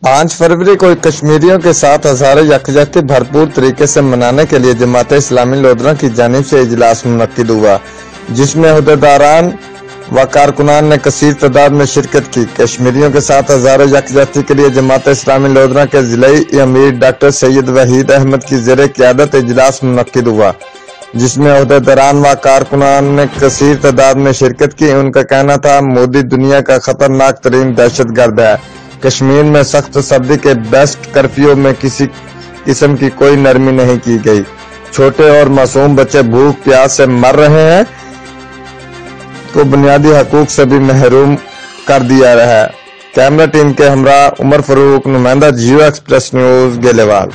5 फरवरी को कश्मीरियों के साथ हज़ार यकजहती भरपूर तरीके से मनाने के लिए जमात इस्लामी लोधरा की जानिब से इजलास मुनक्किद हुआ, जिसमें अहदेदारान व कारकुनान ने कसीर तादाद में शिरकत की। कश्मीरियों के साथ हज़ार यकजहती के लिए जमात इस्लामी लोधरा के ज़िलाई अमीर डॉक्टर सैयद वहीद अहमद की ज़ेरे क़यादत इजलास मुनक्किद हुआ, जिसमें अहदेदारान व कारकुनान ने कसीर तादाद में शिरकत की। उनका कहना था, मोदी दुनिया का खतरनाक तरीन दहशतगर्द है। कश्मीर में सख्त सर्दी के बेस्ट कर्फ्यू में किसी किस्म की कोई नरमी नहीं की गई। छोटे और मासूम बच्चे भूख प्यास से मर रहे हैं तो बुनियादी हकूक से भी महरूम कर दिया है। कैमरा टीम के हमरा उमर फरूक, नुमाइंदा जियो एक्सप्रेस न्यूज, गेलेवाल।